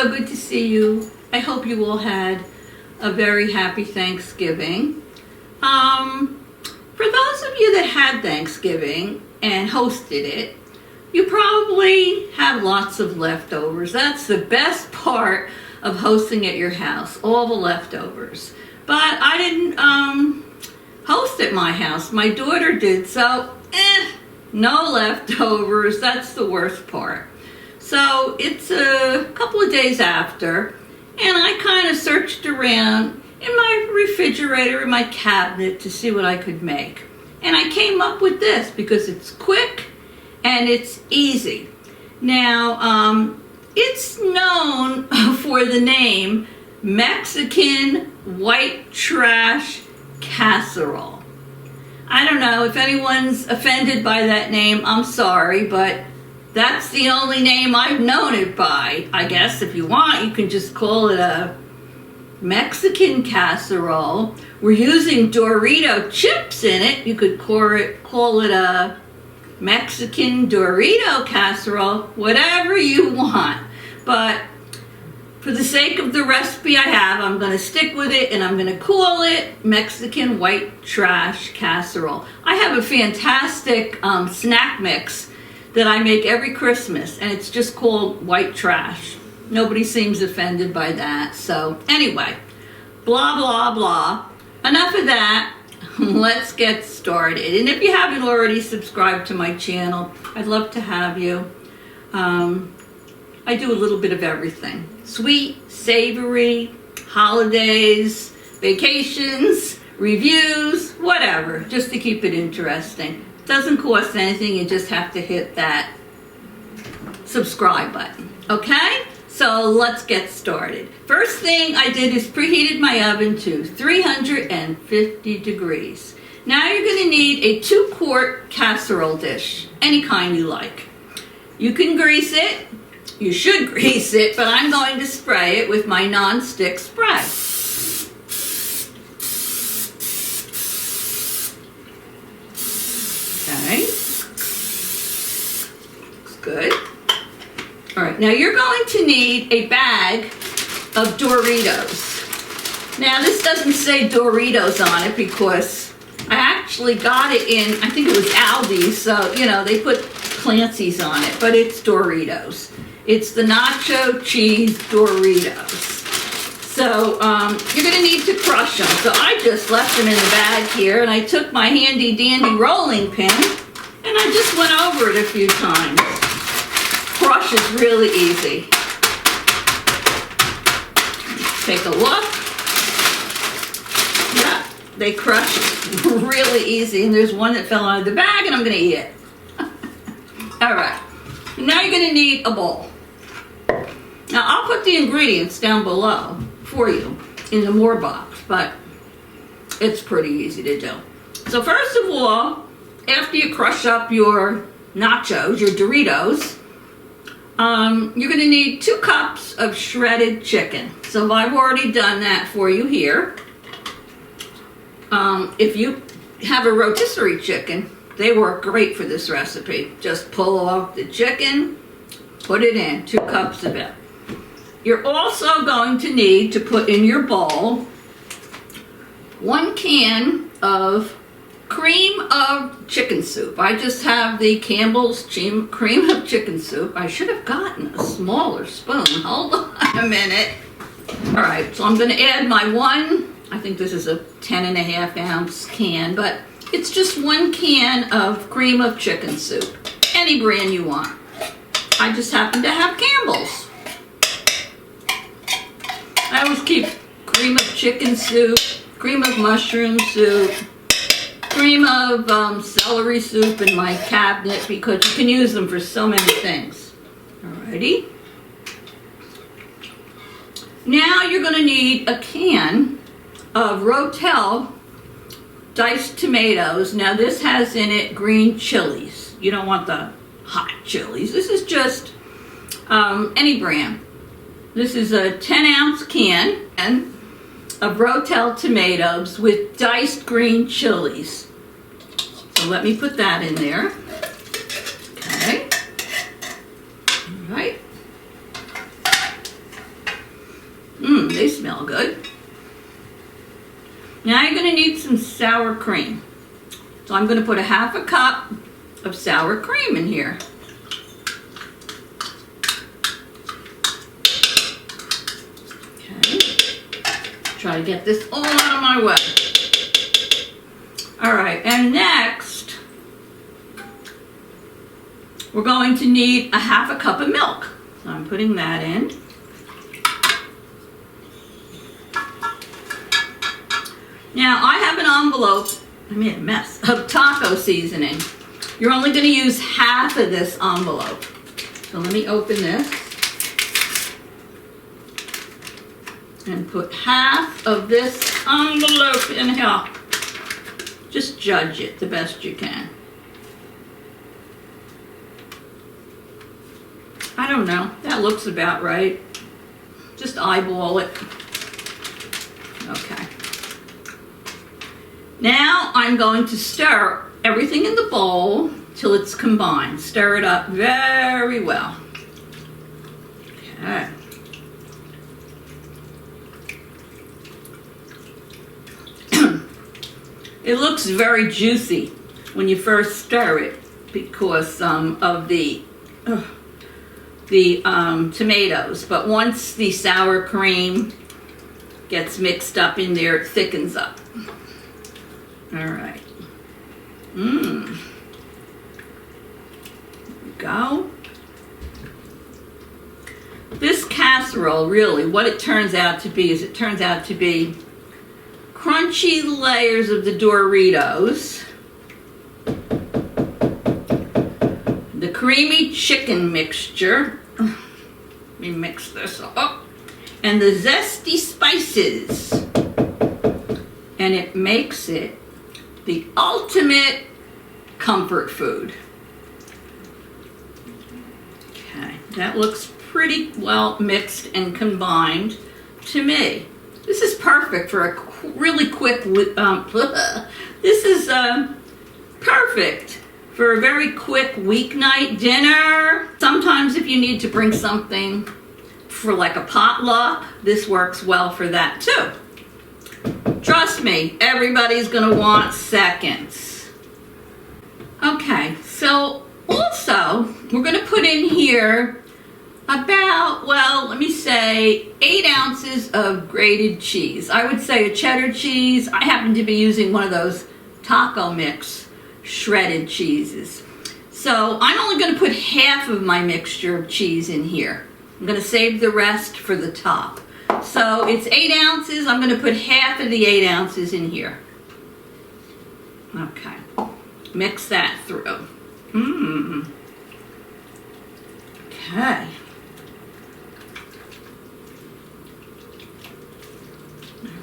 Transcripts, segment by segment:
so good to see you. I hope you all had a very happy Thanksgiving. For those of you that had Thanksgiving and hosted it, you probably have lots of leftovers. That's the best part of hosting at your house, all the leftovers. But I didn't host at my house. My daughter did, so no leftovers. That's the worst part. So it's a couple of days after, and I kind of searched around in my refrigerator, in my cabinet, to see what I could make. And I came up with this because it's quick and it's easy. Now, it's known for the name Mexican White Trash Casserole. I don't know if anyone's offended by that name, I'm sorry, but that's the only name I've known it by. I guess if you want, you can just call it a Mexican casserole. We're using Dorito chips in it. You could call it a Mexican Dorito casserole, whatever you want. But for the sake of the recipe I have, I'm going to stick with it, and I'm going to call it Mexican White Trash Casserole. I have a fantastic snack mix that I make every Christmas, and it's just called White Trash. Nobody seems offended by that. So anyway, blah, blah, blah. Enough of that. Let's get started. And if you haven't already subscribed to my channel, I'd love to have you. I do a little bit of everything. Sweet, savory, holidays, vacations, reviews, whatever, just to keep it interesting. It doesn't cost anything. You just have to hit that subscribe button. Okay? So let's get started. First thing I did is preheated my oven to 350 degrees. Now you're going to need a 2-quart casserole dish, any kind you like. You can grease it. You should grease it, but I'm going to spray it with my non-stick spray. Okay. Looks good. All right, now you're going to need a bag of Doritos. Now this doesn't say Doritos on it because I actually got it in, I think it was Aldi's, so, you know, they put Clancy's on it, but it's Doritos. It's the Nacho Cheese Doritos. So you're going to need to crush them. So I just left them in the bag here, and I took my handy dandy rolling pin, and I just went over it a few times. Crush is really easy. Take a look. Yeah, they crush really easy. And there's one that fell out of the bag, and I'm going to eat it. All right. Now you're going to need a bowl. Now I'll put the ingredients down below for you in the more box, but it's pretty easy to do. So first of all, after you crush up your nachos, your Doritos, you're going to need 2 cups of shredded chicken. So I've already done that for you here. If you have a rotisserie chicken, they work great for this recipe. Just pull off the chicken, put it in, 2 cups of it. You're also going to need to put in your bowl 1 can of cream of chicken soup. I just have the Campbell's cream of chicken soup. I should have gotten a smaller spoon. Hold on a minute. All right, so I'm going to add my I think this is a 10.5 ounce can, but it's just 1 can of cream of chicken soup. Any brand you want. I just happen to have Campbell's. I always keep cream of chicken soup, cream of mushroom soup, cream of celery soup in my cabinet because you can use them for so many things. Alrighty. Now you're going to need a can of RoTel diced tomatoes. Now this has in it green chilies. You don't want the hot chilies. This is just any brand. This is a 10-ounce can of RoTel tomatoes with diced green chilies. So let me put that in there. Okay. All right. smell good. Now you're going to need some sour cream. So I'm going to put a half a cup of sour cream in here. Okay. Try to get this all out of my way. All right, and next, we're going to need a half a cup of milk. So I'm putting that in. Now, I have an envelope, I made a mess, of taco seasoning. You're only going to use half of this envelope. So let me open this and put half of this envelope in here. Just judge it the best you can. I don't know, that looks about right. Just eyeball it. Okay. Now I'm going to stir everything in the bowl till it's combined. Stir it up very well. Okay. It looks very juicy when you first stir it because of the tomatoes, but once the sour cream gets mixed up in there, it thickens up. All right. There we go. This casserole, really, what it turns out to be is it turns out to be crunchy layers of the Doritos, the creamy chicken mixture, let me mix this up, and the zesty spices, and it makes it the ultimate comfort food. Okay, that looks pretty well mixed and combined to me. This is perfect for a really quick, this is perfect for a very quick weeknight dinner. Sometimes if you need to bring something for like a potluck, this works well for that too. Trust me, everybody's gonna want seconds. Okay, so also we're gonna put in here about, well, let me say 8 ounces of grated cheese. I would say a cheddar cheese. I happen to be using one of those taco mix shredded cheeses. So I'm only going to put half of my mixture of cheese in here. I'm going to save the rest for the top. So it's 8 ounces. I'm going to put half of the 8 ounces in here. Okay. Mix that through. Okay.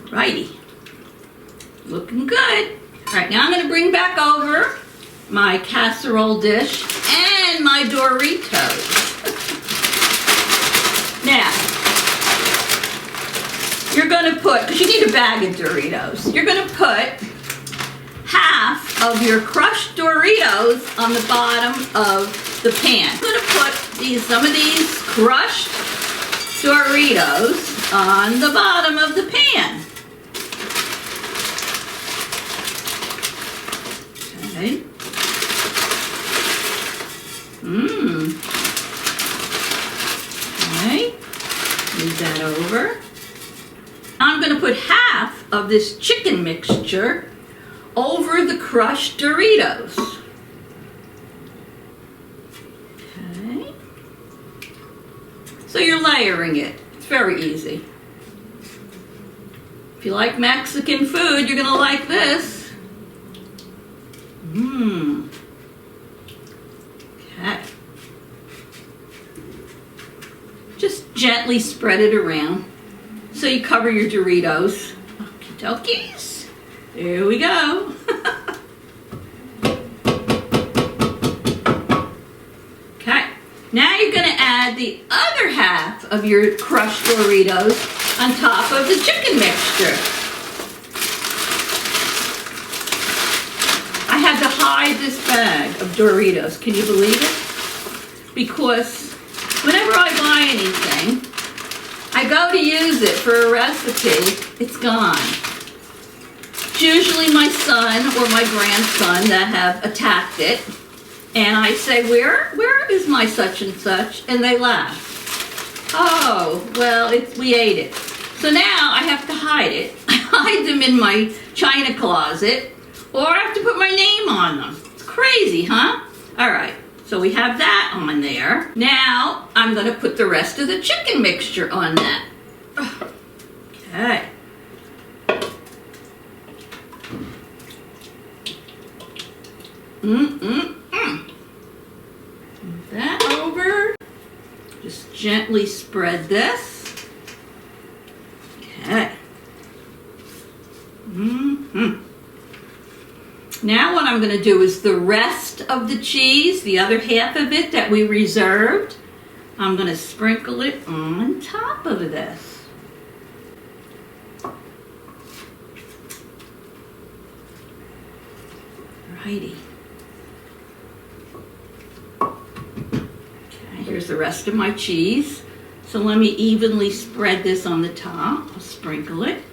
Alrighty. Looking good. Alright, now I'm going to bring back over my casserole dish and my Doritos. Now, you're going to put, because you need a bag of Doritos, you're going to put half of your crushed Doritos on the bottom of the pan. I'm going to put some of these crushed Doritos on the bottom of the pan. Okay. Okay. Move that over. I'm going to put half of this chicken mixture over the crushed Doritos. Okay. So you're layering it. It's very easy. If you like Mexican food, you're going to like this. Okay. Just gently spread it around so you cover your Doritos. Okie dokies. There we go. Okay. Now you're going to add the other half of your crushed Doritos on top of the chicken mixture. I had to hide this bag of Doritos. Can you believe it? Because whenever I buy anything, I I go to use it for a recipe, it's gone. It's usually my son or my grandson that have attacked it. And I say, where is my such and such? And they laugh. Oh, well, we ate it. So now I have to hide it. I hide them in my china closet, or I have to put my name on them. It's crazy, huh? All right, so we have that on there. Now I'm gonna put the rest of the chicken mixture on that. Okay. Move that over. Just gently spread this. Okay. Now what I'm going to do is the rest of the cheese, the other half of it that we reserved, I'm going to sprinkle it on top of this. Righty. Okay, here's the rest of my cheese. So let me evenly spread this on the top. I'll sprinkle it.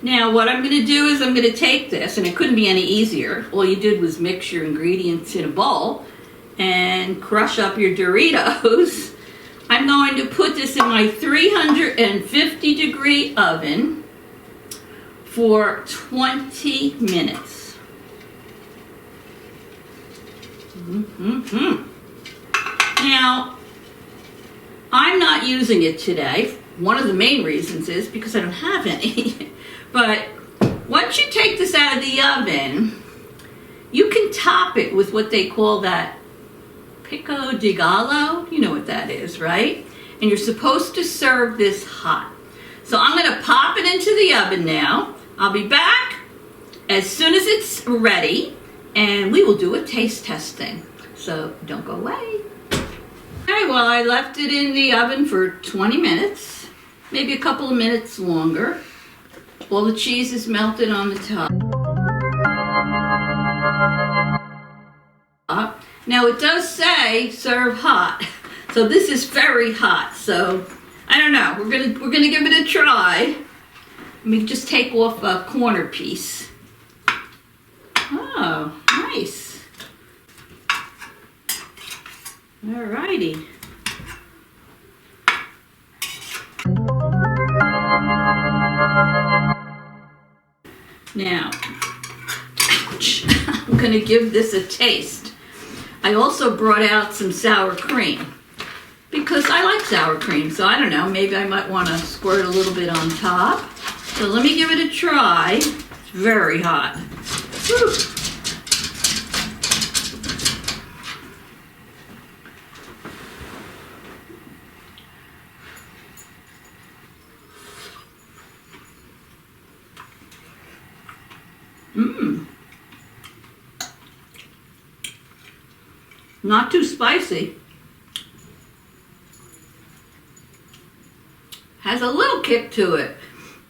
Now what I'm going to do is I'm going to take this, and it couldn't be any easier. All you did was mix your ingredients in a bowl and crush up your Doritos. I'm going to put this in my 350 degree oven for 20 minutes. Now, I'm not using it today. One of the main reasons is because I don't have any. But once you take this out of the oven, you can top it with what they call that pico di gallo. You know what that is, right? And you're supposed to serve this hot. So I'm going to pop it into the oven now. I'll be back as soon as it's ready, and we will do a taste testing. So don't go away. Okay, well, I left it in the oven for 20 minutes, maybe a couple of minutes longer. All the cheese is melted on the top. Now it does say serve hot, so this is very hot. So I don't know. We're gonna give it a try. Let me just take off a corner piece. Oh, nice. Alrighty. Now, ouch, I'm gonna give this a taste. I also brought out some sour cream because I like sour cream, so I don't know, maybe I might want to squirt a little bit on top. So let me give it a try. It's very hot. Woo. Not too spicy. Has a little kick to it,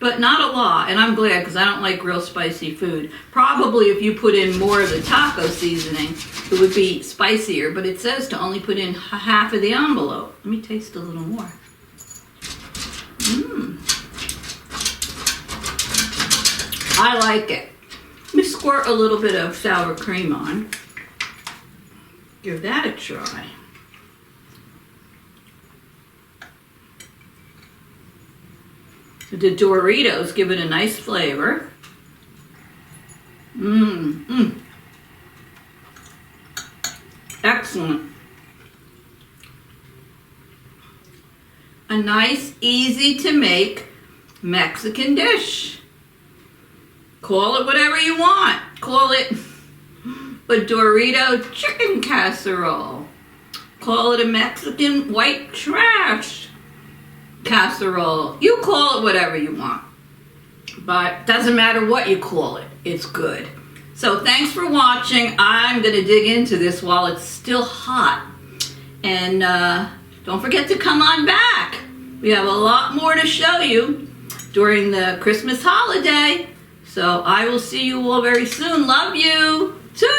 but not a lot, and I'm glad because I don't like real spicy food. Probably if you put in more of the taco seasoning, it would be spicier, but it says to only put in half of the envelope. Let me taste a little more. I like it. Let me squirt a little bit of sour cream on. Give that a try. The Doritos give it a nice flavor. Excellent. A nice, easy to make Mexican dish. Call it whatever you want. Call it a Dorito chicken casserole. Call it a Mexican white trash casserole. You call it whatever you want. But doesn't matter what you call it. It's good. So thanks for watching. I'm going to dig into this while it's still hot. And don't forget to come on back. We have a lot more to show you during the Christmas holiday. So I will see you all very soon. Love you. Toodles.